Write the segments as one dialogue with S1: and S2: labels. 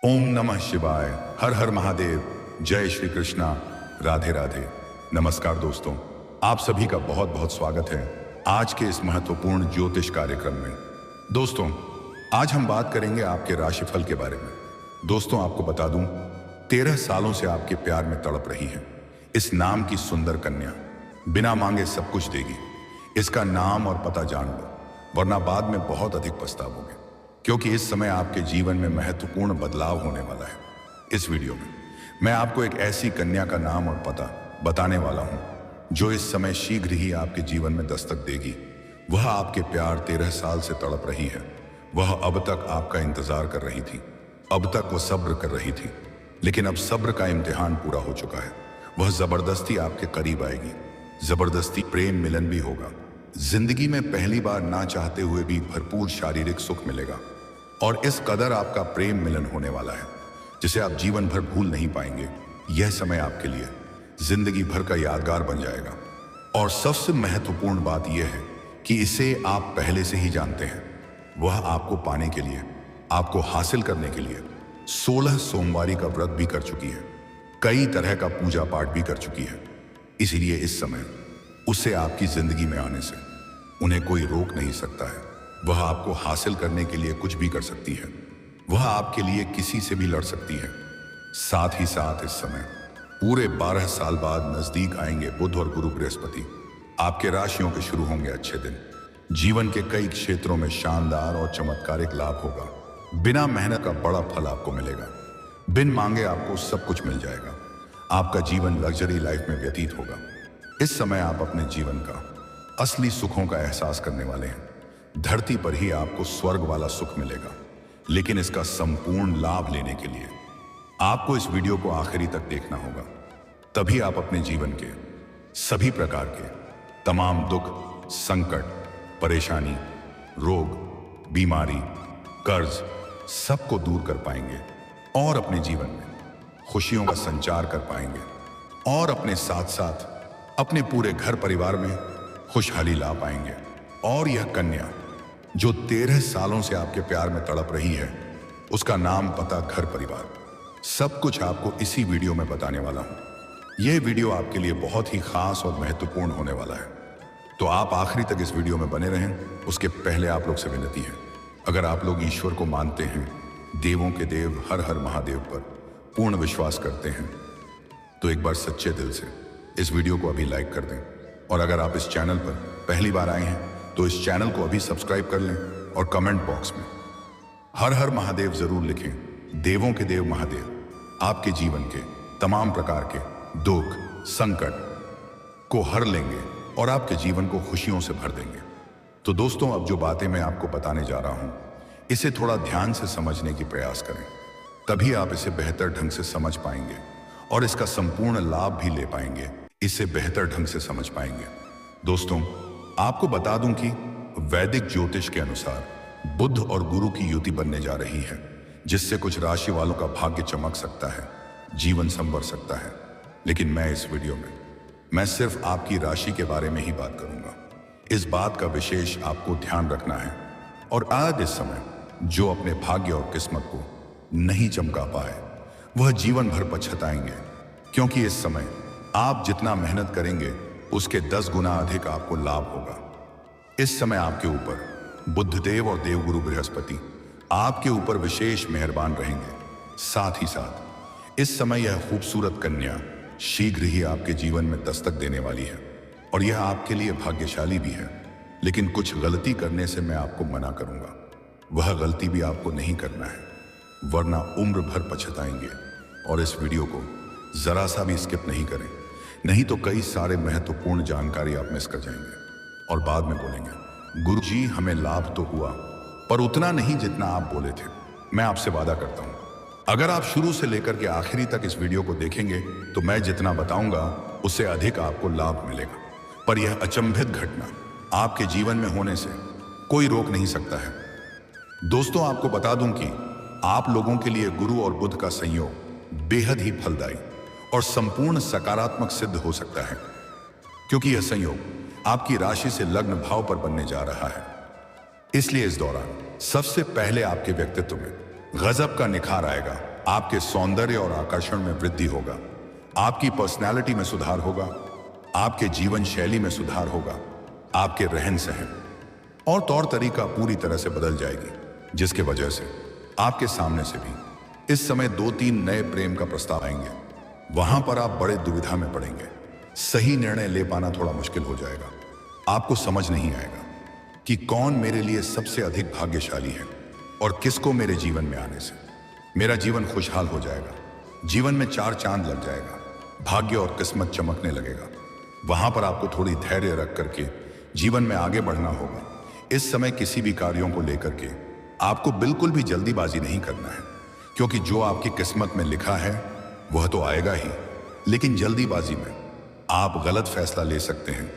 S1: ओम नमः शिवाय। हर हर महादेव। जय श्री कृष्णा। राधे राधे। नमस्कार दोस्तों, आप सभी का बहुत बहुत स्वागत है आज के इस महत्वपूर्ण ज्योतिष कार्यक्रम में। दोस्तों, आज हम बात करेंगे आपके राशिफल के बारे में। दोस्तों, आपको बता दूं, 13 सालों से आपके प्यार में तड़प रही है इस नाम की सुंदर कन्या। बिना मांगे सब कुछ देगी। इसका नाम और पता जान लो, वरना बाद में बहुत अधिक पछताओगे, क्योंकि इस समय आपके जीवन में महत्वपूर्ण बदलाव होने वाला है। इस वीडियो में मैं आपको एक ऐसी कन्या का नाम और पता बताने वाला हूं जो इस समय शीघ्र ही आपके जीवन में दस्तक देगी। वह आपके प्यार 13 साल से तड़प रही है। वह अब तक आपका इंतजार कर रही थी। अब तक वह सब्र कर रही थी, लेकिन अब सब्र का इम्तिहान पूरा हो चुका है। वह जबरदस्ती आपके करीब आएगी। जबरदस्ती प्रेम मिलन भी होगा। जिंदगी में पहली बार ना चाहते हुए भी भरपूर शारीरिक सुख मिलेगा, और इस कदर आपका प्रेम मिलन होने वाला है जिसे आप जीवन भर भूल नहीं पाएंगे। यह समय आपके लिए जिंदगी भर का यादगार बन जाएगा। और सबसे महत्वपूर्ण बात यह है कि इसे आप पहले से ही जानते हैं। वह आपको पाने के लिए, आपको हासिल करने के लिए 16 सोमवारी का व्रत भी कर चुकी है। कई तरह का पूजा पाठ भी कर चुकी है। इसीलिए इस समय उसे आपकी जिंदगी में आने से उन्हें कोई रोक नहीं सकता है। वह आपको हासिल करने के लिए कुछ भी कर सकती है। वह आपके लिए किसी से भी लड़ सकती है। साथ ही साथ इस समय पूरे 12 साल बाद नजदीक आएंगे बुध और गुरु बृहस्पति। आपके राशियों के शुरू होंगे अच्छे दिन। जीवन के कई क्षेत्रों में शानदार और चमत्कारिक लाभ होगा। बिना मेहनत का बड़ा फल आपको मिलेगा। बिन मांगे आपको सब कुछ मिल जाएगा। आपका जीवन लग्जरी लाइफ में व्यतीत होगा। इस समय आप अपने जीवन का असली सुखों का एहसास करने वाले हैं। धरती पर ही आपको स्वर्ग वाला सुख मिलेगा, लेकिन इसका संपूर्ण लाभ लेने के लिए आपको इस वीडियो को आखिरी तक देखना होगा। तभी आप अपने जीवन के सभी प्रकार के तमाम दुख, संकट, परेशानी, रोग, बीमारी, कर्ज सबको दूर कर पाएंगे और अपने जीवन में खुशियों का संचार कर पाएंगे, और अपने साथ साथ अपने पूरे घर परिवार में खुशहाली ला पाएंगे। और यह कन्या जो 13 सालों से आपके प्यार में तड़प रही है, उसका नाम, पता, घर परिवार सब कुछ आपको इसी वीडियो में बताने वाला हूं। यह वीडियो आपके लिए बहुत ही खास और महत्वपूर्ण होने वाला है, तो आप आखिरी तक इस वीडियो में बने रहें। उसके पहले आप लोग से विनती है, अगर आप लोग ईश्वर को मानते हैं, देवों के देव हर हर महादेव पर पूर्ण विश्वास करते हैं, तो एक बार सच्चे दिल से इस वीडियो को अभी लाइक कर दें। और अगर आप इस चैनल पर पहली बार आए हैं तो इस चैनल को अभी सब्सक्राइब कर लें, और कमेंट बॉक्स में हर हर महादेव जरूर लिखें। देवों के देव महादेव आपके जीवन के तमाम प्रकार के दुख, संकट को हर लेंगे और आपके जीवन को खुशियों से भर देंगे। तो दोस्तों, अब जो बातें मैं आपको बताने जा रहा हूं, इसे थोड़ा ध्यान से समझने की प्रयास करें, तभी आप इसे बेहतर ढंग से समझ पाएंगे और इसका संपूर्ण लाभ भी ले पाएंगे। इसे बेहतर ढंग से समझ पाएंगे। दोस्तों, आपको बता दूं कि वैदिक ज्योतिष के अनुसार बुध और गुरु की युति बनने जा रही है, जिससे कुछ राशि वालों का भाग्य चमक सकता है, जीवन संवर सकता है। लेकिन मैं इस वीडियो में मैं सिर्फ आपकी राशि के बारे में ही बात करूंगा। इस बात का विशेष आपको ध्यान रखना है, और आज इस समय जो अपने भाग्य और किस्मत को नहीं चमका पाए, वह जीवन भर पछताएंगे, क्योंकि इस समय आप जितना मेहनत करेंगे उसके 10 गुना अधिक आपको लाभ होगा। इस समय आपके ऊपर बुद्धदेव और देवगुरु बृहस्पति आपके ऊपर विशेष मेहरबान रहेंगे। साथ ही साथ इस समय यह खूबसूरत कन्या शीघ्र ही आपके जीवन में दस्तक देने वाली है, और यह आपके लिए भाग्यशाली भी है। लेकिन कुछ गलती करने से मैं आपको मना करूंगा। वह गलती भी आपको नहीं करना है, वरना उम्र भर पछताएंगे। और इस वीडियो को जरा सा भी स्किप नहीं करें, नहीं तो कई सारे महत्वपूर्ण जानकारी आप मिस कर जाएंगे और बाद में बोलेंगे, गुरुजी हमें लाभ तो हुआ, पर उतना नहीं जितना आप बोले थे। मैं आपसे वादा करता हूं, अगर आप शुरू से लेकर के आखिरी तक इस वीडियो को देखेंगे तो मैं जितना बताऊंगा उससे अधिक आपको लाभ मिलेगा। पर यह अचंभित घटना आपके जीवन में होने से कोई रोक नहीं सकता है। दोस्तों, आपको बता दूं कि आप लोगों के लिए गुरु और बुध का संयोग बेहद ही फलदायी और संपूर्ण सकारात्मक सिद्ध हो सकता है, क्योंकि यह संयोग आपकी राशि से लग्न भाव पर बनने जा रहा है। इसलिए इस दौरान सबसे पहले आपके व्यक्तित्व में गजब का निखार आएगा। आपके सौंदर्य और आकर्षण में वृद्धि होगा। आपकी पर्सनैलिटी में सुधार होगा। आपके जीवन शैली में सुधार होगा। आपके रहन सहन और तौर तरीका पूरी तरह से बदल जाएगी, जिसके वजह से आपके सामने से भी इस समय 2-3 नए प्रेम का प्रस्ताव आएंगे। वहां पर आप बड़े दुविधा में पड़ेंगे। सही निर्णय ले पाना थोड़ा मुश्किल हो जाएगा। आपको समझ नहीं आएगा कि कौन मेरे लिए सबसे अधिक भाग्यशाली है और किसको मेरे जीवन में आने से मेरा जीवन खुशहाल हो जाएगा। जीवन में 4 चांद लग जाएगा। भाग्य और किस्मत चमकने लगेगा। वहां पर आपको थोड़ी धैर्य रख करके जीवन में आगे बढ़ना होगा। इस समय किसी भी कार्यों को लेकर के आपको बिल्कुल भी जल्दीबाजी नहीं करना है, क्योंकि जो आपकी किस्मत में लिखा है वह तो आएगा ही, लेकिन जल्दीबाजी में आप गलत फैसला ले सकते हैं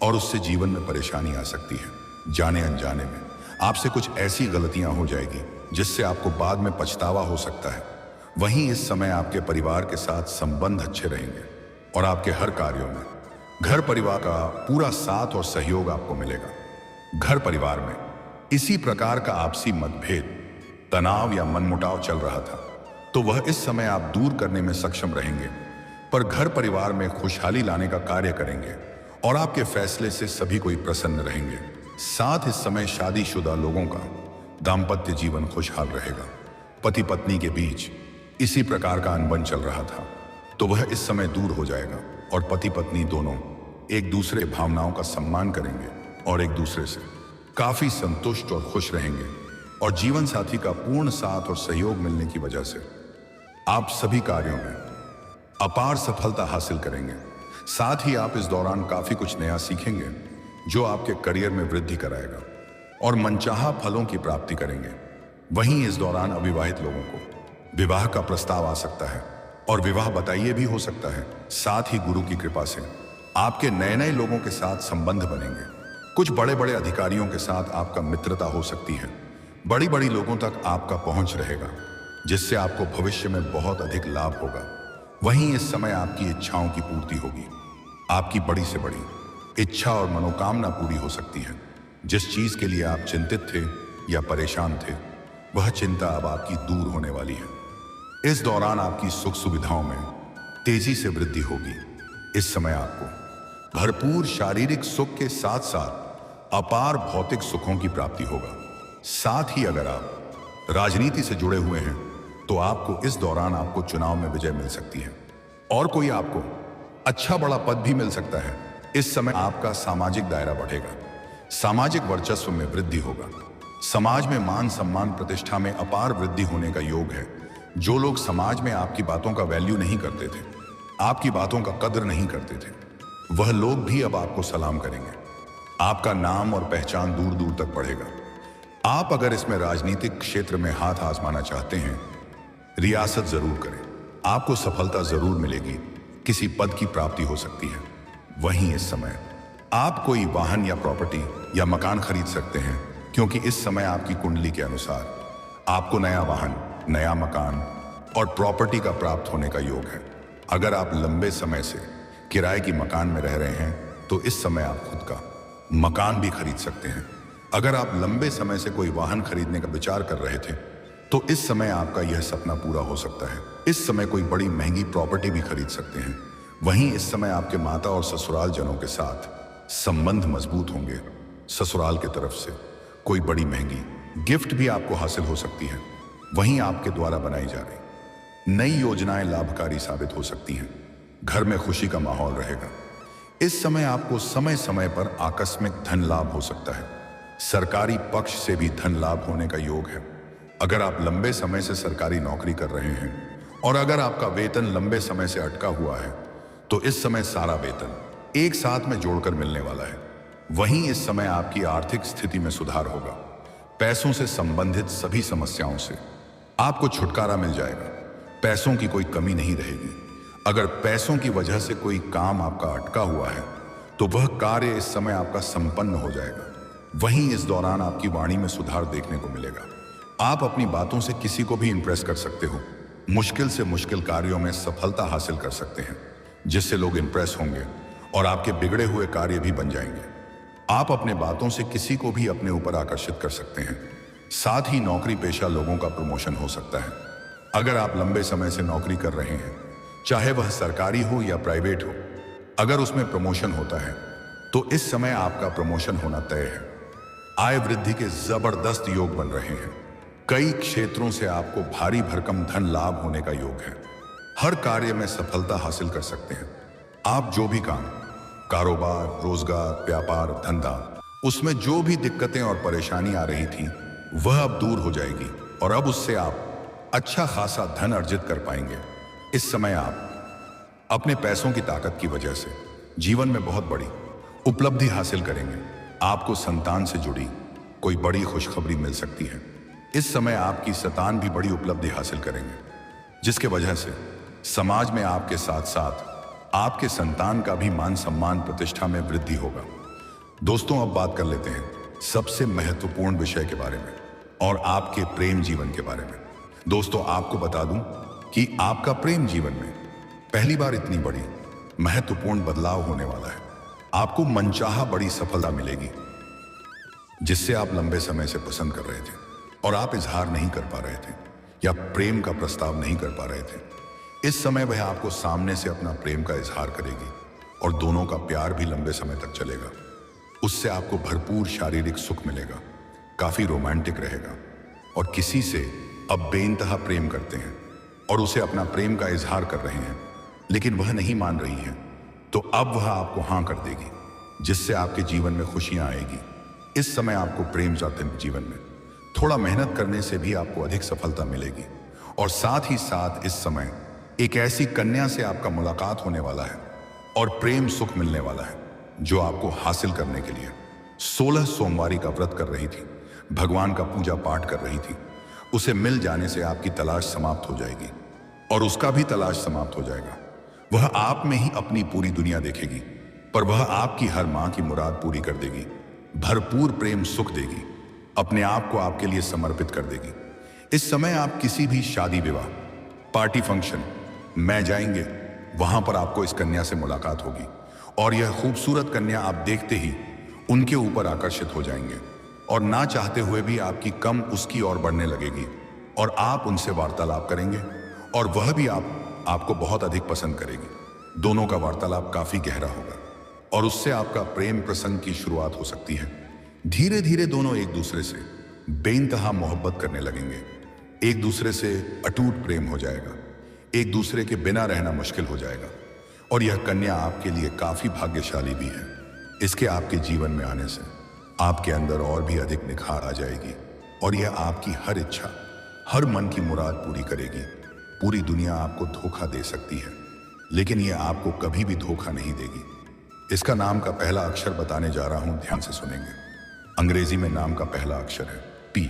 S1: और उससे जीवन में परेशानी आ सकती है। जाने अनजाने में आपसे कुछ ऐसी गलतियां हो जाएगी जिससे आपको बाद में पछतावा हो सकता है। वहीं इस समय आपके परिवार के साथ संबंध अच्छे रहेंगे और आपके हर कार्यों में घर परिवार का पूरा साथ और सहयोग आपको मिलेगा। घर परिवार में इसी प्रकार का आपसी मतभेद, तनाव या मनमुटाव चल रहा था, तो वह इस समय आप दूर करने में सक्षम रहेंगे। पर घर परिवार में खुशहाली लाने का कार्य करेंगे और आपके फैसले से सभी कोई प्रसन्न रहेंगे। साथ इस समय शादीशुदा लोगों का दाम्पत्य जीवन खुशहाल रहेगा। पति पत्नी के बीच इसी प्रकार का अनबन चल रहा था, तो वह इस समय दूर हो जाएगा और पति पत्नी दोनों एक दूसरे भावनाओं का सम्मान करेंगे और एक दूसरे से काफी संतुष्ट और खुश रहेंगे। और जीवन साथी का पूर्ण साथ और सहयोग मिलने की वजह से आप सभी कार्यों में अपार सफलता हासिल करेंगे। साथ ही आप इस दौरान काफी कुछ नया सीखेंगे जो आपके करियर में वृद्धि कराएगा और मनचाहा फलों की प्राप्ति करेंगे। वहीं इस दौरान अविवाहित लोगों को विवाह का प्रस्ताव आ सकता है और विवाह बताइए भी हो सकता है। साथ ही गुरु की कृपा से आपके नए नए लोगों के साथ संबंध बनेंगे। कुछ बड़े बड़े अधिकारियों के साथ आपका मित्रता हो सकती है। बड़ी बड़ी लोगों तक आपका पहुंच रहेगा, जिससे आपको भविष्य में बहुत अधिक लाभ होगा। वहीं इस समय आपकी इच्छाओं की पूर्ति होगी। आपकी बड़ी से बड़ी इच्छा और मनोकामना पूरी हो सकती है। जिस चीज के लिए आप चिंतित थे या परेशान थे, वह चिंता अब आपकी दूर होने वाली है। इस दौरान आपकी सुख सुविधाओं में तेजी से वृद्धि होगी। इस समय आपको भरपूर शारीरिक सुख के साथ साथ अपार भौतिक सुखों की प्राप्ति होगा। साथ ही अगर आप राजनीति से जुड़े हुए हैं तो आपको इस दौरान आपको चुनाव में विजय मिल सकती है और कोई आपको अच्छा बड़ा पद भी मिल सकता है। इस समय आपका सामाजिक दायरा बढ़ेगा। सामाजिक वर्चस्व में वृद्धि होगा। समाज में मान सम्मान प्रतिष्ठा में अपार वृद्धि होने का योग है। जो लोग समाज में आपकी बातों का वैल्यू नहीं करते थे, आपकी बातों का कदर नहीं करते थे, वह लोग भी अब आपको सलाम करेंगे। आपका नाम और पहचान दूर दूर तक बढ़ेगा। आप अगर इसमें राजनीतिक क्षेत्र में हाथ आजमाना चाहते हैं, रियासत जरूर करें। आपको सफलता जरूर मिलेगी। किसी पद की प्राप्ति हो सकती है। वहीं इस समय आप कोई वाहन या प्रॉपर्टी या मकान खरीद सकते हैं, क्योंकि इस समय आपकी कुंडली के अनुसार आपको नया वाहन, नया मकान और प्रॉपर्टी का प्राप्त होने का योग है। अगर आप लंबे समय से किराए की मकान में रह रहे हैं तो इस समय आप खुद का मकान भी खरीद सकते हैं। अगर आप लंबे समय से कोई वाहन खरीदने का विचार कर रहे थे तो इस समय आपका यह सपना पूरा हो सकता है। इस समय कोई बड़ी महंगी प्रॉपर्टी भी खरीद सकते हैं। वहीं इस समय आपके माता और ससुराल जनों के साथ संबंध मजबूत होंगे। ससुराल की तरफ से कोई बड़ी महंगी गिफ्ट भी आपको हासिल हो सकती है। वहीं आपके द्वारा बनाई जा रही नई योजनाएं लाभकारी साबित हो सकती हैं। घर में खुशी का माहौल रहेगा। इस समय आपको समय समय पर आकस्मिक धन लाभ हो सकता है। सरकारी पक्ष से भी धन लाभ होने का योग है। अगर आप लंबे समय से सरकारी नौकरी कर रहे हैं और अगर आपका वेतन लंबे समय से अटका हुआ है तो इस समय सारा वेतन एक साथ में जोड़कर मिलने वाला है। वहीं इस समय आपकी आर्थिक स्थिति में सुधार होगा। पैसों से संबंधित सभी समस्याओं से आपको छुटकारा मिल जाएगा। पैसों की कोई कमी नहीं रहेगी। अगर पैसों की वजह से कोई काम आपका अटका हुआ है तो वह कार्य इस समय आपका संपन्न हो जाएगा। वहीं इस दौरान आपकी वाणी में सुधार देखने को मिलेगा। आप अपनी बातों से किसी को भी इंप्रेस कर सकते हो। मुश्किल से मुश्किल कार्यों में सफलता हासिल कर सकते हैं, जिससे लोग इंप्रेस होंगे और आपके बिगड़े हुए कार्य भी बन जाएंगे। आप अपने बातों से किसी को भी अपने ऊपर आकर्षित कर सकते हैं। साथ ही नौकरी पेशा लोगों का प्रमोशन हो सकता है। अगर आप लंबे समय से नौकरी कर रहे हैं, चाहे वह सरकारी हो या प्राइवेट हो, अगर उसमें प्रमोशन होता है तो इस समय आपका प्रमोशन होना तय है। आय वृद्धि के जबरदस्त योग बन रहे हैं। कई क्षेत्रों से आपको भारी भरकम धन लाभ होने का योग है। हर कार्य में सफलता हासिल कर सकते हैं। आप जो भी काम, कारोबार, रोजगार, व्यापार, धंधा, उसमें जो भी दिक्कतें और परेशानी आ रही थी वह अब दूर हो जाएगी और अब उससे आप अच्छा खासा धन अर्जित कर पाएंगे। इस समय आप अपने पैसों की ताकत की वजह से जीवन में बहुत बड़ी उपलब्धि हासिल करेंगे। आपको संतान से जुड़ी कोई बड़ी खुशखबरी मिल सकती है। इस समय आपकी संतान भी बड़ी उपलब्धि हासिल करेंगे, जिसके वजह से समाज में आपके साथ साथ आपके संतान का भी मान सम्मान प्रतिष्ठा में वृद्धि होगा। दोस्तों, अब बात कर लेते हैं सबसे महत्वपूर्ण विषय के बारे में और आपके प्रेम जीवन के बारे में। दोस्तों, आपको बता दूं कि आपका प्रेम जीवन में पहली बार इतनी बड़ी महत्वपूर्ण बदलाव होने वाला है। आपको मनचाहा बड़ी सफलता मिलेगी, जिससे आप लंबे समय से पसंद कर रहे थे और आप इजहार नहीं कर पा रहे थे या प्रेम का प्रस्ताव नहीं कर पा रहे थे। इस समय वह आपको सामने से अपना प्रेम का इजहार करेगी और दोनों का प्यार भी लंबे समय तक चलेगा। उससे आपको भरपूर शारीरिक सुख मिलेगा, काफी रोमांटिक रहेगा और किसी से अब बेइंतहा प्रेम करते हैं और उसे अपना प्रेम का इजहार कर रहे हैं, लेकिन वह नहीं मान रही है, तो अब वह आपको हाँ कर देगी, जिससे आपके जीवन में खुशियां आएगी। इस समय आपको प्रेम जाते जीवन में थोड़ा मेहनत करने से भी आपको अधिक सफलता मिलेगी और साथ ही साथ इस समय एक ऐसी कन्या से आपका मुलाकात होने वाला है और प्रेम सुख मिलने वाला है, जो आपको हासिल करने के लिए 16 सोमवारी का व्रत कर रही थी, भगवान का पूजा पाठ कर रही थी। उसे मिल जाने से आपकी तलाश समाप्त हो जाएगी और उसका भी तलाश समाप्त हो जाएगा। वह आप में ही अपनी पूरी दुनिया देखेगी, पर वह आपकी हर मां की मुराद पूरी कर देगी, भरपूर प्रेम सुख देगी, अपने आप को आपके लिए समर्पित कर देगी। इस समय आप किसी भी शादी विवाह, पार्टी, फंक्शन में जाएंगे, वहां पर आपको इस कन्या से मुलाकात होगी और यह खूबसूरत कन्या आप देखते ही उनके ऊपर आकर्षित हो जाएंगे और ना चाहते हुए भी आपकी कम उसकी ओर बढ़ने लगेगी और आप उनसे वार्तालाप करेंगे और वह भी आपको बहुत अधिक पसंद करेगी। दोनों का वार्तालाप काफी गहरा होगा और उससे आपका प्रेम प्रसंग की शुरुआत हो सकती है। धीरे धीरे दोनों एक दूसरे से बेइंतहा मोहब्बत करने लगेंगे, एक दूसरे से अटूट प्रेम हो जाएगा, एक दूसरे के बिना रहना मुश्किल हो जाएगा और यह कन्या आपके लिए काफी भाग्यशाली भी है। इसके आपके जीवन में आने से आपके अंदर और भी अधिक निखार आ जाएगी और यह आपकी हर इच्छा, हर मन की मुराद पूरी करेगी। पूरी दुनिया आपको धोखा दे सकती है, लेकिन यह आपको कभी भी धोखा नहीं देगी। इसका नाम का पहला अक्षर बताने जा रहा हूं, ध्यान से सुनेंगे। अंग्रेजी में नाम का पहला अक्षर है पी।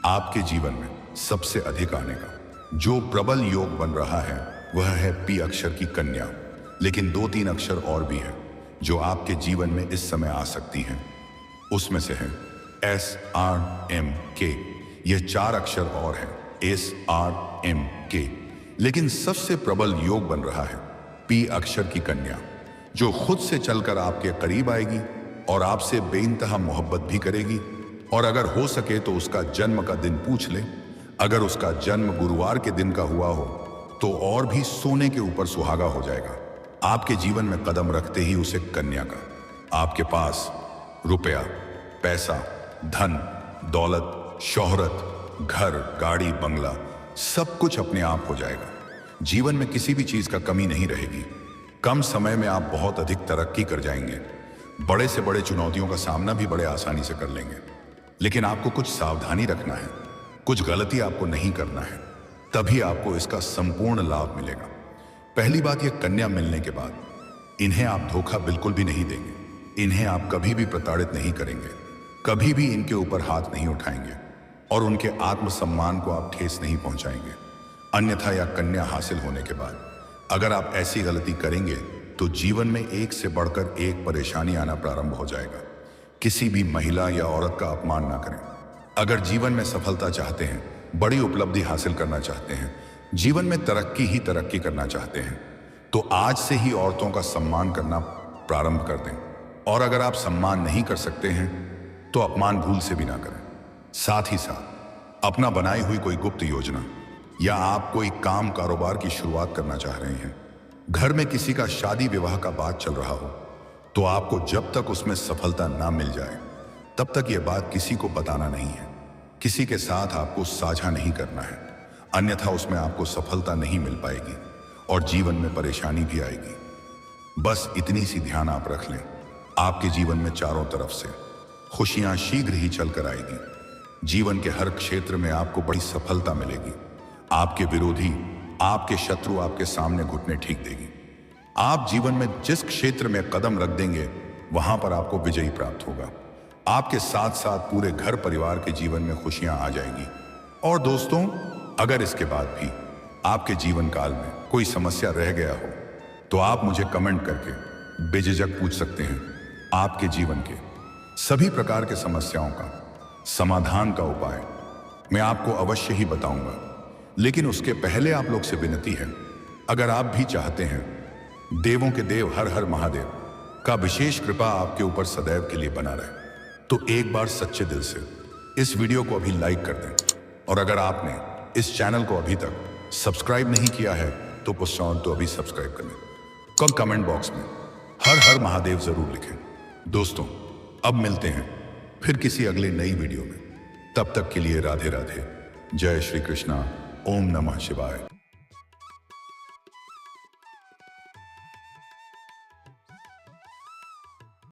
S1: आपके जीवन में सबसे अधिक आने का जो प्रबल योग बन रहा है वह है पी अक्षर की कन्या, लेकिन 2-3 अक्षर और भी है जो आपके जीवन में इस समय आ सकती हैं। उसमें से है SRMK। यह 4 अक्षर और है SRMK, लेकिन सबसे प्रबल योग बन रहा है पी अक्षर की कन्या, जो खुद से चलकर आपके करीब आएगी और आपसे बेइंतहा मोहब्बत भी करेगी। और अगर हो सके तो उसका जन्म का दिन पूछ ले। अगर उसका जन्म गुरुवार के दिन का हुआ हो तो और भी सोने के ऊपर सुहागा हो जाएगा। आपके जीवन में कदम रखते ही उसे कन्या का आपके पास रुपया, पैसा, धन, दौलत, शोहरत, घर, गाड़ी, बंगला, सब कुछ अपने आप हो जाएगा। जीवन में किसी भी चीज का कमी नहीं रहेगी। कम समय में आप बहुत अधिक तरक्की कर जाएंगे। बड़े से बड़े चुनौतियों का सामना भी बड़े आसानी से कर लेंगे, लेकिन आपको कुछ सावधानी रखना है, कुछ गलती आपको नहीं करना है, तभी आपको इसका संपूर्ण लाभ मिलेगा। पहली बात, यह कन्या मिलने के बाद इन्हें आप धोखा बिल्कुल भी नहीं देंगे। इन्हें आप कभी भी प्रताड़ित नहीं करेंगे, कभी भी इनके ऊपर हाथ नहीं उठाएंगे और उनके आत्मसम्मान को आप ठेस नहीं पहुंचाएंगे। अन्यथा यह कन्या हासिल होने के बाद अगर आप ऐसी गलती करेंगे तो जीवन में एक से बढ़कर एक परेशानी आना प्रारंभ हो जाएगा। किसी भी महिला या औरत का अपमान ना करें। अगर जीवन में सफलता चाहते हैं, बड़ी उपलब्धि हासिल करना चाहते हैं, जीवन में तरक्की ही तरक्की करना चाहते हैं, तो आज से ही औरतों का सम्मान करना प्रारंभ कर दें। और अगर आप सम्मान नहीं कर सकते हैं तो अपमान भूल से भी ना करें। साथ ही साथ अपना बनाई हुई कोई गुप्त योजना, या आप कोई काम कारोबार की शुरुआत करना चाह रहे हैं, घर में किसी का शादी विवाह का बात चल रहा हो, तो आपको जब तक उसमें सफलता ना मिल जाए तब तक यह बात किसी को बताना नहीं है, किसी के साथ आपको साझा नहीं करना है, अन्यथा उसमें आपको सफलता नहीं मिल पाएगी और जीवन में परेशानी भी आएगी। बस इतनी सी ध्यान आप रख लें, आपके जीवन में चारों तरफ से खुशियां शीघ्र ही चलकर आएगी। जीवन के हर क्षेत्र में आपको बड़ी सफलता मिलेगी। आपके विरोधी, आपके शत्रु आपके सामने घुटने ठीक देगी। आप जीवन में जिस क्षेत्र में कदम रख देंगे वहां पर आपको विजयी प्राप्त होगा। आपके साथ साथ पूरे घर परिवार के जीवन में खुशियां आ जाएंगी। और दोस्तों, अगर इसके बाद भी आपके जीवन काल में कोई समस्या रह गया हो तो आप मुझे कमेंट करके बेझिझक पूछ सकते हैं। आपके जीवन के सभी प्रकार के समस्याओं का समाधान का उपाय मैं आपको अवश्य ही बताऊंगा। लेकिन उसके पहले आप लोग से विनती है, अगर आप भी चाहते हैं देवों के देव हर हर महादेव का विशेष कृपा आपके ऊपर सदैव के लिए बना रहे, तो एक बार सच्चे दिल से इस वीडियो को अभी लाइक कर दें। और अगर आपने इस चैनल को अभी तक सब्सक्राइब नहीं किया है तो अभी सब्सक्राइब कर लें। कमेंट बॉक्स में हर हर महादेव जरूर लिखें। दोस्तों, अब मिलते हैं फिर किसी अगले नई वीडियो में। तब तक के लिए राधे राधे, जय श्री कृष्णा, ओम नमः शिवाय।